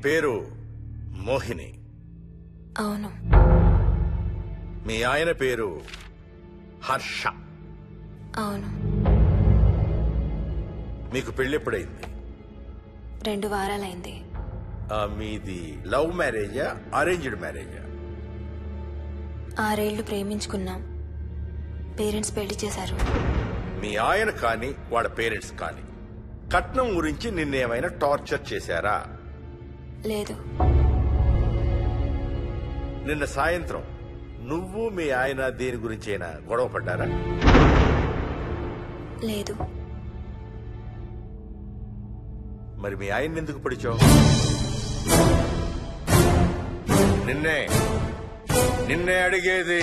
పేరు మోహిని? అవును. మీ ఆయన పేరు హర్ష? అవును. మీకు పెళ్ళెప్పుడైంది? 2 వారాలైంది. మీది లవ్ మ్యారేజా అరేంజ్డ్ మ్యారేజా? 6 ఏళ్లు ప్రేమించుకున్నాం. పేరెంట్స్ పెళ్లి చేశారు. మీ ఆయన కానీ వాళ్ళ పేరెంట్స్ కానీ కట్నం గురించి నిన్నేమైనా టార్చర్ చేశారా? లేదు. నిన్న సాయంత్రం నువ్వు మీ ఆయన దేని గురించైనా గొడవ పడ్డారా? లేదు. మరి మీ ఆయన ఎందుకు పిడిచావు? నిన్నే అడిగేది.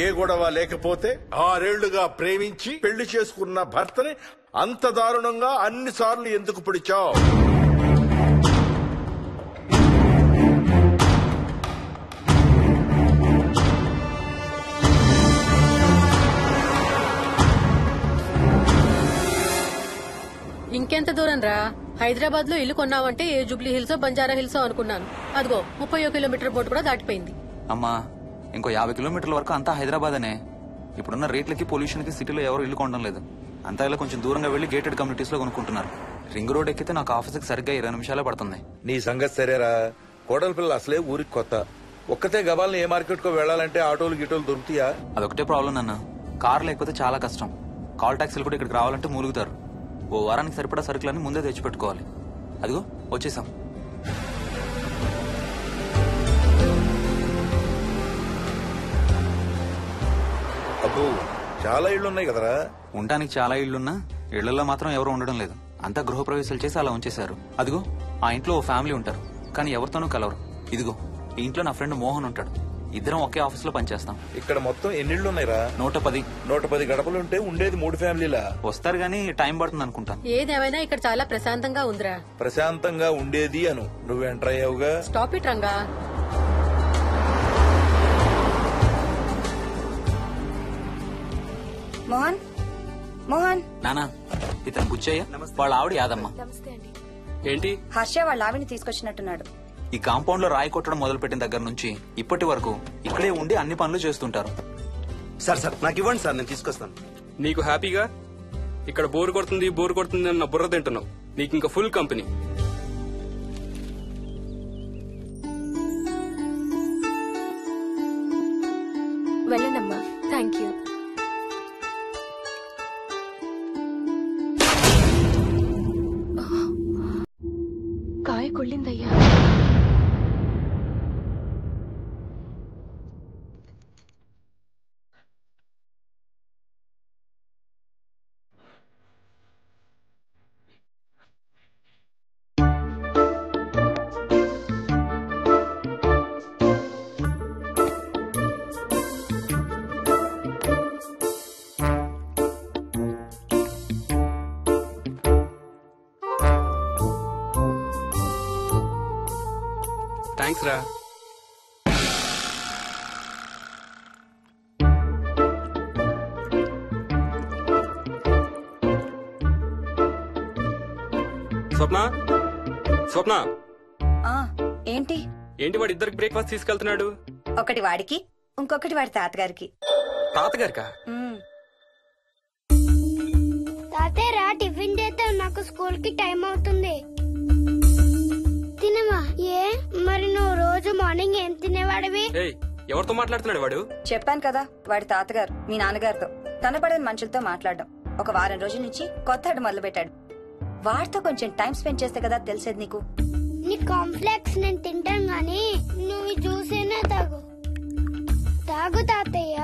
ఏ గొడవ లేకపోతే 6 ఏళ్లుగా ప్రేమించి పెళ్లి చేసుకున్న భర్తని అంత దారుణంగా అన్నిసార్లు ఎందుకు పిడిచావు? ఇంకెంత దూరం రా? హైదరాబాద్ లో ఇల్లు కొన్నావంటే ఏ జూబ్లీ హిల్సో బంజారా హిల్సో అనుకున్నాను. అదిగో 31 కిలోమీటర్ బోర్డు కూడా దాటిపోయింది. అమ్మా, ఇంకో 50 కిలోమీటర్ల వరకు అంతా హైదరాబాద్ అనే. ఇప్పుడున్న రేట్లకి పొల్యూషన్ కి సిటీలో ఎవరు ఇల్లు కొనడం లేదు. అంతా ఇలా కొంచెం దూరంగా వెళ్లి గేటెడ్ కమ్యూనిటీస్ లో కొనుక్కుంటున్నారు. రింగ్ రోడ్ ఎక్కితే నాకు ఆఫీస్కి సరిగ్గా 20 నిమిషాలే పడుతుంది. నీ సంగతి సరేరా, కోడల పిల్ల అసలే ఊరికి కొత్త. ఒక్కతే గబాల్ని ఏ మార్కెట్ కో వెళ్లాలంటే ఆటోలు గిటోలు దొరుకుతాయా? అదొకటే ప్రాబ్లం నాన్న. కార్ లేకపోతే చాలా కష్టం. కాల్ టాక్సీలు కూడా ఇక్కడికి రావాలంటే మూలుగుతారు. ఓ వారానికి సరిపడా సరుకులన్నీ ముందే తెచ్చిపెట్టుకోవాలి. అదిగో వచ్చేసాం. అబ్బో, చాలా ఇళ్లున్నాయి కదరా. ఉండటానికి చాలా ఇళ్లున్నా ఇళ్లలో మాత్రం ఎవరు ఉండడం లేదు. అంతా గృహప్రవేశాలు చేసి అలా ఉంచేశారు. అదిగో ఆ ఇంట్లో ఓ ఫ్యామిలీ ఉంటారు, కానీ ఎవరితోనూ కలవరు. ఇదిగో ఈ ఇంట్లో నా ఫ్రెండ్ మోహన్ ఉంటాడు. ఇద్దరం ఒకే ఆఫీస్ లో పనిచేస్తాం. ఇక్కడ మొత్తం ఎన్ని ఇళ్లున్నాయిరా? 110. 110 గడపలుంటే ఉండేది 3 ఫ్యామిలీలా. వస్తారు గానీ టైం పడుతుంది అనుకుంటాను. ఏదేమైనా ఇక్కడ చాలా ప్రశాంతంగా ఉందిరా. ప్రశాంతంగా ఉండేది అను, నువ్వు ఎంటర్ అయ్యావుగా. Stop it Ranga. మోహన్, మోహన్. నానా, ఇతను బుచ్చయ్య, వాళ్ళ ఆవిడ యాదమ్మ. ఏంటి? హర్ష వాళ్ళ ఆవిని తీసుకొచ్చినట్టున్నాడు. ఈ కాంపౌండ్ లో రాయి కొట్టడం మొదలుపెట్టిన దగ్గర నుంచి ఇప్పటి వరకు ఇక్కడే ఉండి అన్ని పనులు చేస్తుంటారు. సార్ నాకు ఇవ్వండి సార్, నేను తీసుకొస్తాను. నీకు హ్యాపీగా ఇక్కడ బోర్ కొడుతుంది అన్న బుర్ర తింటున్నావు. నీకు ఇంకా ఫుల్ కంపెనీ. వెళ్ళండమ్మా. Thank you. కాయ కొళ్ళిందయ్యా. థ్యాంక్స్ రా. స్వప్న ఏంటి వాడి ఇద్దరికి బ్రేక్ఫాస్ట్ తీసుకెళ్తున్నాడు? ఒకటి వాడికి, ఇంకొకటి వాడి తాతగారికి. తాతగారికా? తాతయ్య టిఫిన్ చేస్తే నాకు స్కూల్ కి టైం అవుతుంది. తినమా? ఏ మరి నువ్వు రోజు మార్నింగ్ ఏం తినేవాడివి? ఎవరితో మాట్లాడుతున్నాడు వాడు? చెప్పాను కదా, వాడి తాతగారు మీ నాన్నగారితో కనపడని మనుషులతో మాట్లాడడం. ఒక వారం రోజుల నుంచి కొత్త ఆట మొదలు పెట్టాడు. వాడితో కొంచెం టైం స్పెండ్ చేస్తే కదా తెలిసేది నీకు. నీ కాంప్లెక్స్ నేను తింటాను గానీ నువ్వు జ్యూసేనే తాగు తాతయ్య.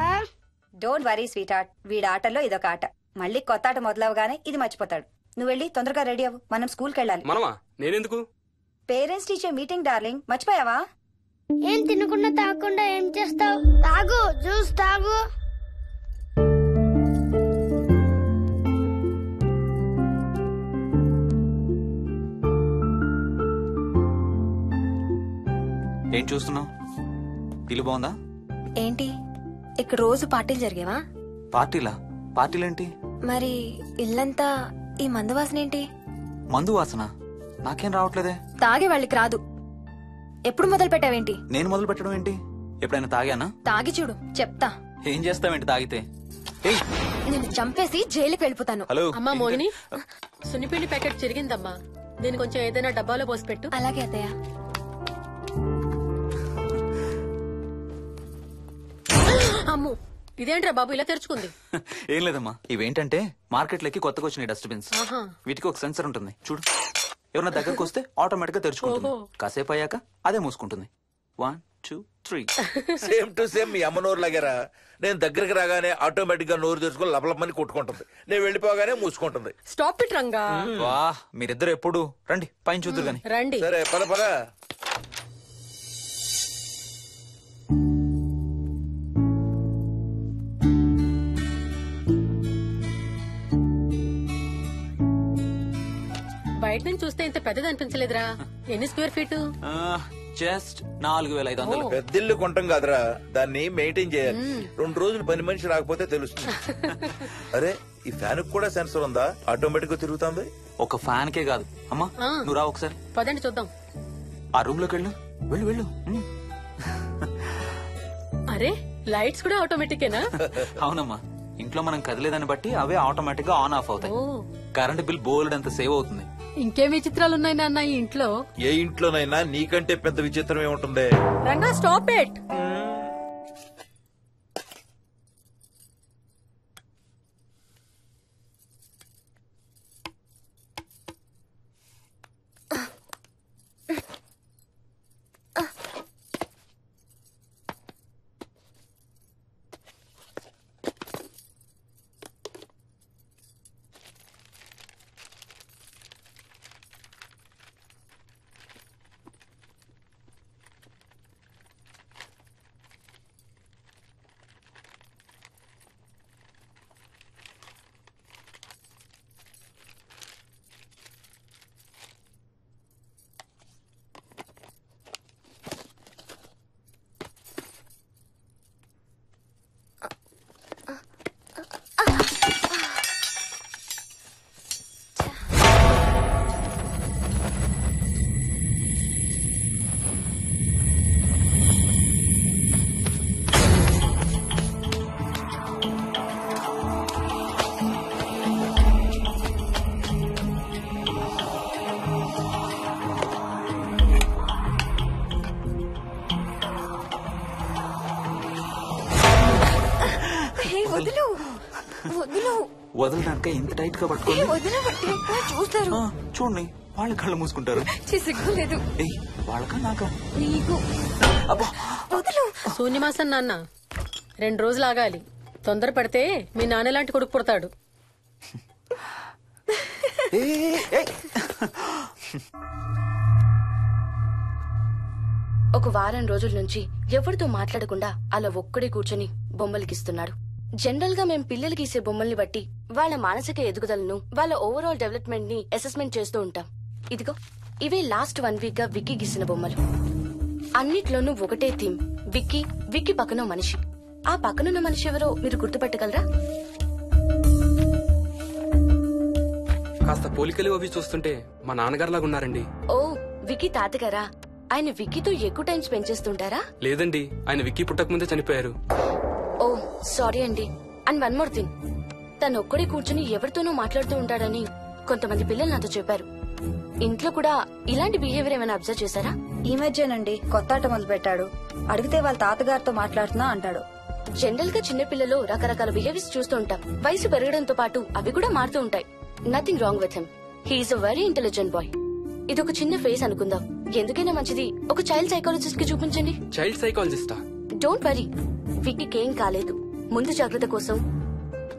డోంట్ వరీ స్వీట్ హార్ట్, వీడి ఆటల్లో ఇదొక ఆట. మళ్ళీ కొత్త ఆట మొదలవగానే ఇది మర్చిపోతాడు. నువ్వు వెళ్ళి తొందరగా రెడీ అవ్వు, మనం స్కూల్కి వెళ్ళాలి. మనమా? నేనెందుకు? పేరెంట్స్ టీచర్ మీటింగ్ డార్లింగ్, మర్చిపోయావా? ఏం తినకుండా తాగకుండా ఏం చేస్తావు? తాగు, జ్యూస్ తాగు. ఏం చూస్తున్నావు? ఇల్లు బాగుందా? ఏంటి ఇక్కడ రోజు పార్టీలు జరిగేవా? పార్టీలేంటి? మరి ఇల్లంతా ఈ మందు వాసన ఏంటి? మందు వాసన? నాకేం రావట్లేదే. తాగే వాళ్ళకి రాదు. ఎప్పుడు మొదలు పెట్టావేంటి? నేను మొదలు పెట్టడం ఏంటి? ఎప్పుడైనా తాగానా? తాగి చూడు, చెప్తా. ఏం చేస్తావేంటి తాగితే? ఏయ్, నేను చంపేసి జైలుకి వెళ్ళిపోతాను. హలో అమ్మా మోహిని, సున్నిపిండి ప్యాకెట్ చిరిగిందమ్మా, దీని కొంచెం ఏదైనా డబ్బాలో పోసి పెట్టు. అలాగే అత్తయ్య. అమ్ము, ఇదేంట్రా బాబు ఇలా తెరుచుకుంది? ఏం లేదమ్మా, ఇవేంటంటే మార్కెట్లోకి కొత్తగా వచ్చిన డస్ట్బిన్స్. ఆహా. వీటికి ఒక సెన్సర్ ఉంటుంది చూడు. ఎవరైనా దగ్గరకు వస్తే ఆటోమేటిక్ గా తెరుచుకుంటుంది. కాసేపు అయ్యాక అదే మూసుకుంటుంది. 1 2 3. సేమ్ టు సేమ్ మీ అమ్మ నోరు లాగారా. నేను దగ్గరికి రాగానే ఆటోమేటిక్ గా నోరు తెరుచుకొని లపలపని కొట్టుకుంటుంది. నేను వెళ్ళిపోగానే మూసుకుంటుంది. Stop it Ranga. వా, మీరిద్దరు ఎప్పుడు రండి పైన చూద్దరు గాని. రండి. సరే పద పద. బయట నుంచి చూస్తే ఇంత పెద్దది అనిపించలేదురా. ఎన్ని స్క్వేర్ ఫీట్? జస్ట్ 4500. పెద్దిల్లు కొంటాం కాదురా, దాన్ని మెయింటైన్ చేయాలి. 2 రోజులు పని మనిషి రాకపోతే తెలుస్తుంది. అరే, ఈ ఫ్యాన్ కూడా సెన్సర్ ఉందా? ఆటోమేటిక్ గా తిరుగుతుంది. ఒక ఫ్యాన్ కే కాదు. అమ్మా నువ్వు రా ఒకసారి. పదండి చూద్దాం. ఆ రూమ్ లోకి వెళ్ళు. వెళ్ళు వెళ్ళు. అరే, లైట్స్ కూడా ఆటోమేటికేనా? అవునమ్మా, ఇంట్లో మనం కదిలేదాన్ని బట్టి అవే ఆటోమేటిక్ గా ఆన్ ఆఫ్ అవుతాయి. కరెంట్ బిల్ బోల్డ్ అంత సేవ్ అవుతుంది. ఇంకేం విచిత్రాలున్నాయి నాన్న ఈ ఇంట్లో? ఏ ఇంట్లోనైనా నీకంటే పెద్ద విచిత్రం ఏముంటుంది? Ranga stop it. వదలడానిక ఇంత టైట్ గా పట్టుకోండి. చూస్తారు. చూడండి, వాళ్ళ కళ్ళు మూసుకుంటారు. సిగ్గులేదు. వాళ్ళకా నాకా? నీకు. శూన్యమాసం నాన్న, 2 రోజులు ఆగాలి. తొందర పడితే మీ నాన్న లాంటి కొడుకు పుడతాడు. ఒక వారం రోజుల నుంచి ఎవరితో మాట్లాడకుండా అలా ఒక్కడే కూర్చొని బొమ్మలు గీస్తున్నాడు. జనరల్ గా మేం పిల్లలు గీసే బొమ్మల్ని బట్టి వాళ్ళ మానసిక ఎదుగుదలను, వాళ్ళ ఓవరాల్ డెవలప్మెంట్ ని అసెస్మెంట్ చేస్తూ ఉంటాం. ఇదిగో ఇవే లాస్ట్ 1 వీక్ గా విక్కీ గీసిన బొమ్మలు. అన్నిట్లోనూ ఒకటే థీమ్, విక్కీ, విక్కీ పక్కన మనిషి. ఆ పక్కనున్న మనిషి ఎవరో మీరు గుర్తుపట్టగలరా? కాస్త పోలికలు అవి చూస్తుంటే మా నాన్నగారులాగా ఉన్నారండి. ఓ, విక్కీ తాతగారా? ఆయన విక్కీతో ఎక్కువ టైం స్పెండ్ చేస్తుంటారా? లేదండి, ఆయన విక్కీ పుట్టక ముందే చనిపోయారు. ఓ సారీ అండి. అండ్ 1 మోర్ థింగ్, తను ఒక్కడే కూర్చుని ఎవరితోనూ మాట్లాడుతూ ఉంటాడని కొంతమంది పిల్లలు నాతో చెప్పారు. ఇంట్లో కూడా ఇలాంటి బిహేవియర్ ఏమైనా అబ్జర్వ్ చేశారా? ఈ మధ్యనండి కొత్త ఆట మొదలు పెట్టాడు. అడిగితే వాళ్ళ తాతగారితో మాట్లాడుతున్నా అంటాడు. జనరల్ గా చిన్న పిల్లలు రకరకాల బిహేవియర్స్ చూస్తూ ఉంటాం. వయసు పెరగడంతో పాటు అవి కూడా మారుతూ ఉంటాయి. Nothing wrong with him. He's a very intelligent boy. ఇదొక చిన్న ఫేస్ అనుకుందాం. ఎందుకైనా మంచిది ఒక చైల్డ్ సైకాలజిస్ట్ కి చూపించండి. చైల్డ్ సైకాలజిస్టా? డోంట్ వరీ, విక్కీకి ఏం కాలేదు. ముందు జాగ్రత్త కోసం,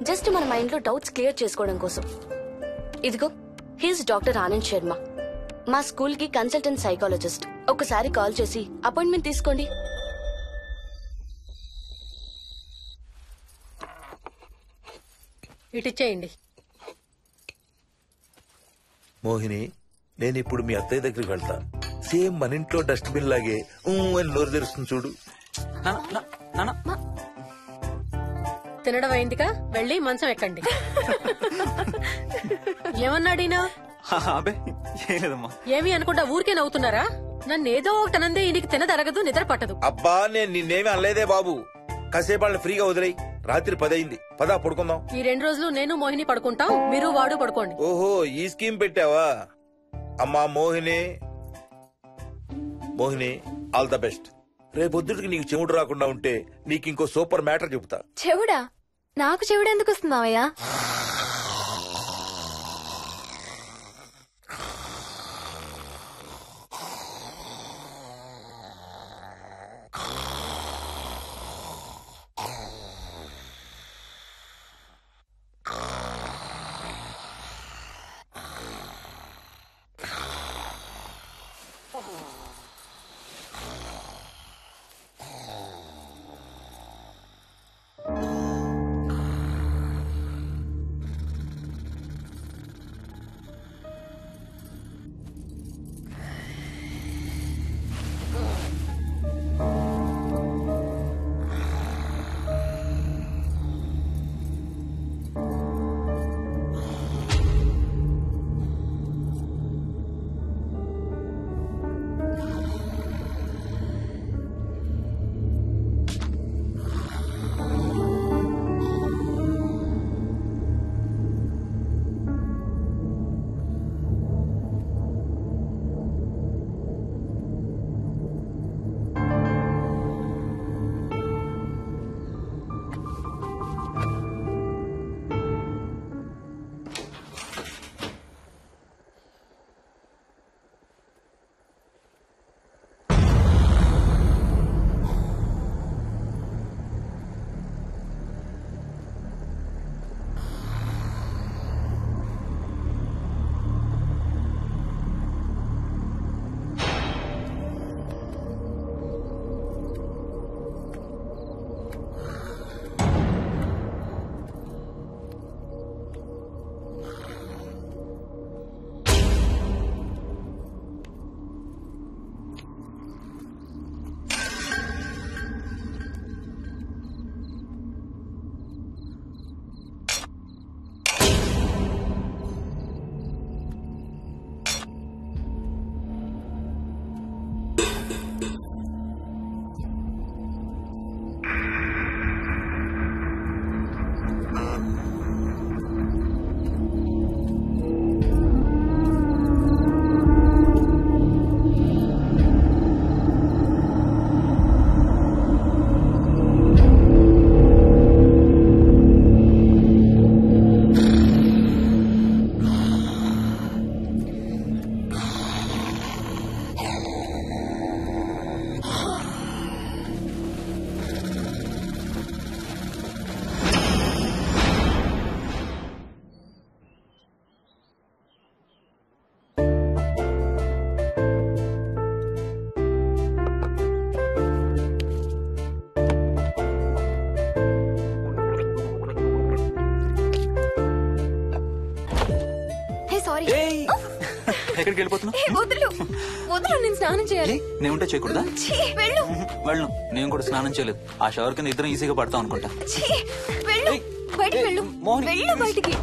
జస్ట్ మన మైండ్ లో డౌట్స్ క్లియర్ చేసుకోవడం కోసం. ఇదిగో, హీస్ డాక్టర్ ఆనంద్ శర్మ, మా స్కూల్ కి కన్సల్టెంట్ సైకాలజిస్ట్. ఒకసారి కాల్ చేసి అపాయింట్మెంట్ తీసుకోండి. ఇటిచ్చేయండి. మోహిని, నేను ఇప్పుడు మీ అత్తయ్య దగ్గరికి వెళ్తా. సేమ్ మన ఇంట్లో డస్ట్ బిన్ లాగే అని నోరు తెరుస్తుంది చూడు. తినడం అయిందిగా, వెళ్ళి మంచం ఎక్కండి. ఏమన్నాడీనా? అబ్బే ఏం లేదమ్మా. ఏమి అనుకుంటా ఊరికే నవ్వుతున్నారా? నన్ను ఏదో ఒకటి అనందే ఈయనకి తినదరగదు, నిద్ర పట్టదు. అబ్బా నేను నిన్నేమి అనలేదే బాబు. కాసేపు వాళ్ళని ఫ్రీగా వదిలేయి. రాత్రి 10 అయింది. పదా పడుకుందాం. ఈ 2 రోజులు నేను మోహిని పడుకుంటాం, మీరు వాడు పడుకోండి. ఓహో ఈ స్కీమ్ పెట్టావా? అమ్మా Mohini, Mohini all the best. రేపొద్దుటికి నీకు చెవుడు రాకుండా ఉంటే నీకు ఇంకో సూపర్ మ్యాటర్ చెబుతా. చెవుడా? నాకు చెవుడు ఎందుకు వస్తుంది మావయ్య? ఎక్కడికి వెళ్ళిపోతున్నావు? వదులు వదులు, నేను స్నానం చేయాలి. నేను ఉంటే చేయకూడదా? వెళ్ళు. వెళ్ళను, నేను కూడా స్నానం చేయలేదు. ఆ షవర్ కింద ఇద్దరం ఈజీగా పడతాం అనుకుంటా. వెళ్ళు, బయటికి వెళ్ళు, వెళ్ళు బయటికి.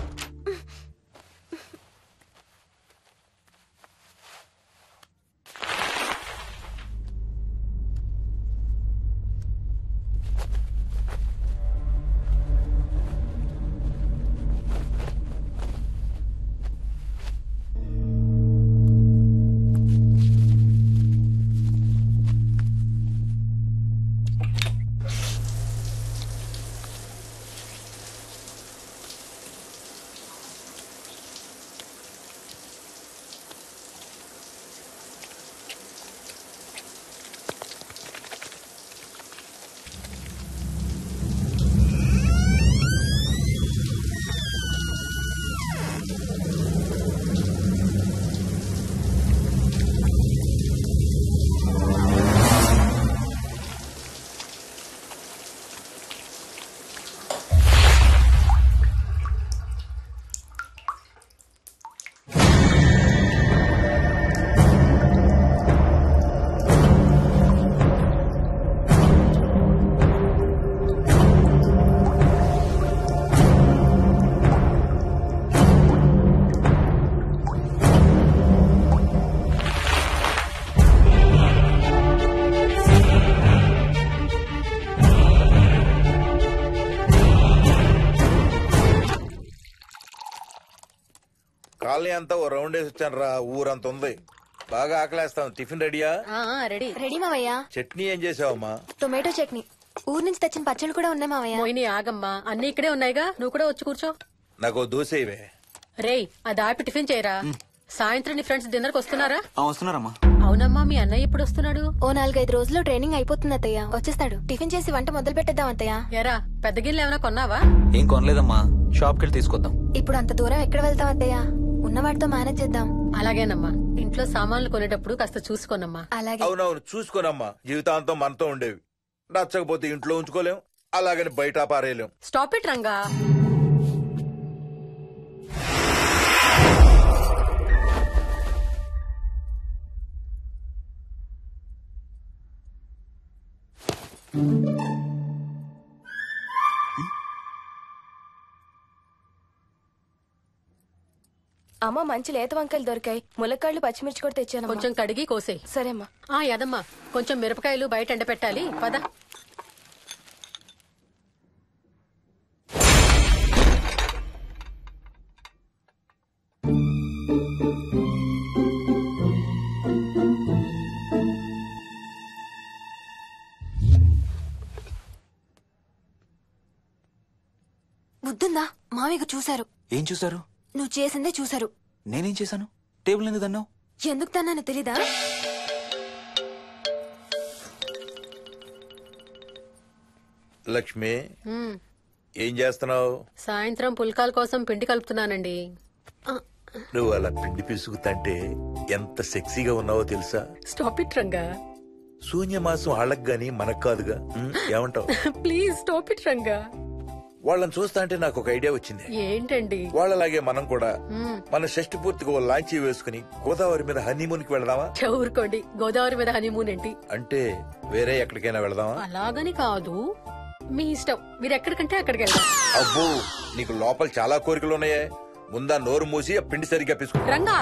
కాలనీ అంతా ఓ రౌండ్ వేసి వచ్చాను రా. ఊరంత ఉంది. బాగా ఆకలేస్తాం. టిఫిన్ రెడీయా? రెడీ. రెడీ మావయ్య. చట్నీ ఏం చేసావమ్మా? టొమాటో చట్నీ. ఊరు నుంచి తెచ్చిన పచ్చళ్ళు కూడా ఉన్నాయి మావయ్య. మోయిని ఆగమ్మా, అన్ని ఇక్కడే ఉన్నాయిగా, నువ్వు కూడా వచ్చి కూర్చో. నాకు దోశ ఇవే. రేయ్, అది ఆపి టిఫిన్ చేయరా. సాయంత్రం నీ ఫ్రెండ్స్ డిన్నర్ కి వస్తున్నారా? వస్తున్నారమ్మా. అవునమ్మా, మీ అన్నయ్య ఎప్పుడు వస్తున్నాడు? ఓ 4-5 రోజుల్లో ట్రైనింగ్ అయిపోతుంది అత్తయ్య, వచ్చేస్తాడు. టిఫిన్ చేసి వంట మొదలు పెట్టేద్దాం అత్తయ్య. ఎరా, పెద్ద గిన్నెలు ఏమైనా కొన్నావా? ఏం కొనలేదమ్మా, షాప్ కెళ్ళి తీసుకొద్దాం. ఇప్పుడు అంత దూరం ఎక్కడ వెళ్తాం అత్తయ్య, ఉన్న వాటితో మేనేజ్ చేద్దాం. అలాగేనమ్మా, ఇంట్లో సామాన్లు కొనేటప్పుడు కాస్త చూసుకోనమ్మా. అలాగే. అవునవును, చూసుకోనమ్మా. జీవితాంతం మనతో ఉండేవి. నచ్చకపోతే ఇంట్లో ఉంచుకోలేం, అలాగని బయట పారేయలేం. Stop it Ranga. అమ్మ, మంచి లేత వంకాయలు దొరికాయి. ములక్కాళ్ళు, పచ్చిమిర్చి కూడా తెచ్చాను. కొంచెం కడిగి కోసే. సరేమ్మా. యదమ్మా, కొంచెం మిరపకాయలు బయట ఎండ పెట్టాలి. పద. బుద్ధుందా? మామయ్య చూశారు. ఏం చూసారు? నువ్వు చేసిందే చూశారు. నేనేం చేశాను? టేబుల్ ఎందుకు దన్నావు? ఎందుకు తన్నానో తెలీదా? లక్ష్మి, ఏం చేస్తున్నావు? సాయంత్రం పుల్కాల కోసం పిండి కలుపుతున్నానండి. నువ్వు అలా పిండి పిసుకుతంటే ఎంత సెక్సీగా ఉన్నావో తెలుసా? Stop it Ranga. శూన్యమాసం వాళ్ళకి గాని మనకు కాదుగా. ఏమంటావు? Please stop it Ranga. వాళ్ళని చూస్తా అంటే నాకు ఒక ఐడియా వచ్చింది. ఏంటండి? వాళ్ళలాగే మనం కూడా మన షష్టి పూర్తిగా ఓ లాంచీ వేసుకుని గోదావరి మీద హనీమూన్ కి వెళదామా? ఊరుకోండి, గోదావరి మీద హనీమూన్ ఏంటి? అంటే వేరే ఎక్కడికైనా వెళదామా? అలాగని కాదు, మీ ఇష్టం. మీరు ఎక్కడికంటే అక్కడికి వెళ్దాం. అబ్బో, నీకు లోపల చాలా కోరికలు ఉన్నాయే. ముందా నోరు మూసి ఆ పిండి సరిగ్గా పిసుకు. రంగా.